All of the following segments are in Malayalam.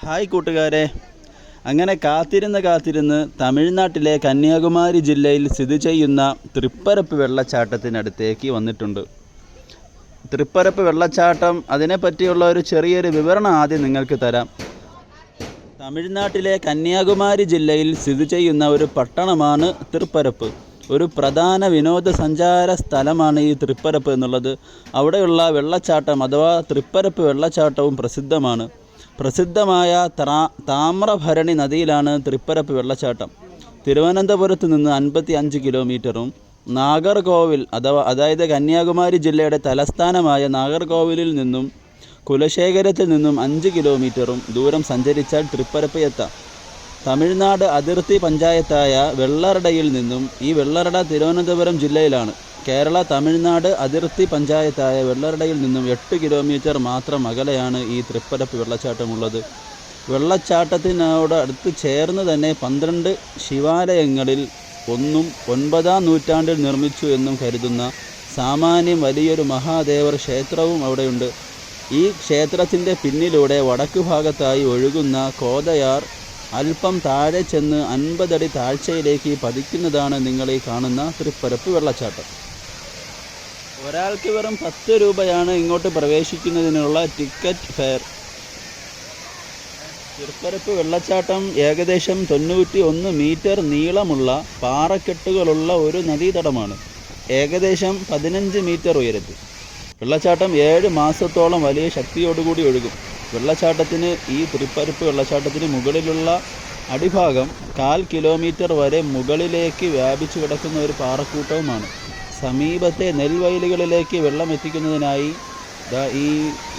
ഹായ് കൂട്ടുകാരെ, അങ്ങനെ കാത്തിരുന്ന് തമിഴ്നാട്ടിലെ കന്യാകുമാരി ജില്ലയിൽ സ്ഥിതി ചെയ്യുന്ന തൃപ്പരപ്പ് വെള്ളച്ചാട്ടത്തിനടുത്തേക്ക് വന്നിട്ടുണ്ട്. തൃപ്പരപ്പ് വെള്ളച്ചാട്ടം, അതിനെപ്പറ്റിയുള്ള ഒരു ചെറിയൊരു വിവരണം ആദ്യം നിങ്ങൾക്ക് തരാം. തമിഴ്നാട്ടിലെ കന്യാകുമാരി ജില്ലയിൽ സ്ഥിതി ചെയ്യുന്ന ഒരു പട്ടണമാണ് തൃപ്പരപ്പ്. ഒരു പ്രധാന വിനോദസഞ്ചാര സ്ഥലമാണ് ഈ തൃപ്പരപ്പ് എന്നുള്ളത്. അവിടെയുള്ള വെള്ളച്ചാട്ടം അഥവാ തൃപ്പരപ്പ് വെള്ളച്ചാട്ടവും പ്രസിദ്ധമാണ്. പ്രസിദ്ധമായ താമ്രഭരണി നദിയിലാണ് തൃപ്പരപ്പ് വെള്ളച്ചാട്ടം. തിരുവനന്തപുരത്ത് നിന്ന് 55 കിലോമീറ്ററും നാഗർകോവിൽ അതായത് കന്യാകുമാരി ജില്ലയുടെ തലസ്ഥാനമായ നാഗർകോവിലിൽ നിന്നും കുലശേഖരത്തിൽ നിന്നും 5 കിലോമീറ്ററും ദൂരം സഞ്ചരിച്ചാൽ തൃപ്പരപ്പ് എത്താം. തമിഴ്നാട് അതിർത്തി പഞ്ചായത്തായ വെള്ളറടയിൽ നിന്നും, ഈ വെള്ളറട തിരുവനന്തപുരം ജില്ലയിലാണ്, കേരള തമിഴ്നാട് അതിർത്തി പഞ്ചായത്തായ വെള്ളറടയിൽ നിന്നും 8 കിലോമീറ്റർ മാത്രം അകലെയാണ് ഈ തൃപ്പരപ്പ് വെള്ളച്ചാട്ടമുള്ളത്. വെള്ളച്ചാട്ടത്തിനോട് അടുത്ത് ചേർന്ന് തന്നെ 12 ശിവാലയങ്ങളിൽ ഒന്നും 9-ാം നൂറ്റാണ്ടിൽ നിർമ്മിച്ചു എന്നും കരുതുന്ന സാമാന്യം വലിയൊരു മഹാദേവർ ക്ഷേത്രവും അവിടെയുണ്ട്. ഈ ക്ഷേത്രത്തിൻ്റെ പിന്നിലൂടെ വടക്ക് ഭാഗത്തായി ഒഴുകുന്ന കോതയാർ അല്പം താഴെ ചെന്ന് 50 അടി താഴ്ചയിലേക്ക് പതിക്കുന്നതാണ് നിങ്ങൾ ഈ കാണുന്ന തൃപ്പരപ്പ് വെള്ളച്ചാട്ടം. ഒരാൾക്ക് വെറും 10 രൂപയാണ് ഇങ്ങോട്ട് പ്രവേശിക്കുന്നതിനുള്ള ടിക്കറ്റ് ഫെയർ. തൃപ്പരപ്പ് വെള്ളച്ചാട്ടം ഏകദേശം 91 മീറ്റർ നീളമുള്ള പാറക്കെട്ടുകളുള്ള ഒരു നദീതടമാണ്. ഏകദേശം 15 മീറ്റർ ഉയരത്തിൽ. വെള്ളച്ചാട്ടം 7 മാസത്തോളം വലിയ ശക്തിയോടുകൂടി ഒഴുകും. വെള്ളച്ചാട്ടത്തിന്, ഈ തൃപ്പരപ്പ് വെള്ളച്ചാട്ടത്തിന് മുകളിലുള്ള അടിഭാഗം 1/4 കിലോമീറ്റർ വരെ മുകളിലേക്ക് വ്യാപിച്ചു കിടക്കുന്ന ഒരു പാറക്കൂട്ടവുമാണ്. സമീപത്തെ നെൽവയലുകളിലേക്ക് വെള്ളം എത്തിക്കുന്നതിനായി ഈ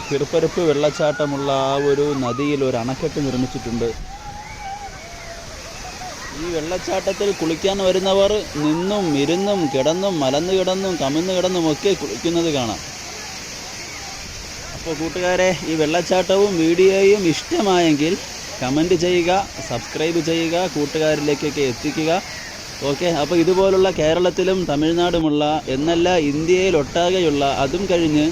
തൃപ്പരപ്പ് വെള്ളച്ചാട്ടമുള്ള ആ ഒരു നദിയിൽ ഒരു അണക്കെട്ട് നിർമ്മിച്ചിട്ടുണ്ട്. ഈ വെള്ളച്ചാട്ടത്തിൽ കുളിക്കാൻ വരുന്നവർ നിന്നും ഇരുന്നും കിടന്നും മലന്നു കിടന്നും കമിഴ്ന്നു കിടന്നും ഒക്കെ കുളിക്കുന്നത് കാണാം. അപ്പോൾ കൂട്ടുകാരെ, ഈ വെള്ളച്ചാട്ടവും വീഡിയോയും ഇഷ്ടമായെങ്കിൽ കമൻറ്റ് ചെയ്യുക, സബ്സ്ക്രൈബ് ചെയ്യുക, കൂട്ടുകാരിലേക്കൊക്കെ എത്തിക്കുക. ഓക്കെ, അപ്പോൾ ഇതുപോലുള്ള കേരളത്തിലും തമിഴ്നാടുമുള്ള എന്നല്ല ഇന്ത്യയിലൊട്ടാകെയുള്ള, അതും കഴിഞ്ഞ്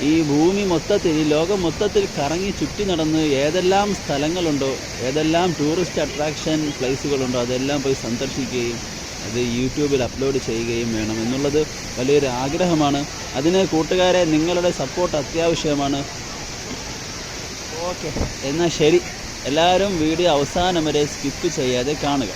ഈ ഭൂമി മൊത്തത്തിൽ, ഈ ലോകം മൊത്തത്തിൽ കറങ്ങി ചുറ്റി നടന്ന് ഏതെല്ലാം സ്ഥലങ്ങളുണ്ടോ, ഏതെല്ലാം ടൂറിസ്റ്റ് അട്രാക്ഷൻ പ്ലേസുകളുണ്ടോ അതെല്ലാം പോയി സന്ദർശിക്കുകയും അത് യൂട്യൂബിൽ അപ്ലോഡ് ചെയ്യുകയും വേണം എന്നുള്ളത് വലിയൊരു ആഗ്രഹമാണ്. അതിന് കൂട്ടുകാരെ നിങ്ങളുടെ സപ്പോർട്ട് അത്യാവശ്യമാണ്. ഓക്കെ, എന്നാൽ ശരി, എല്ലാവരും വീഡിയോ അവസാനം വരെ സ്കിപ്പ് ചെയ്യാതെ കാണുക.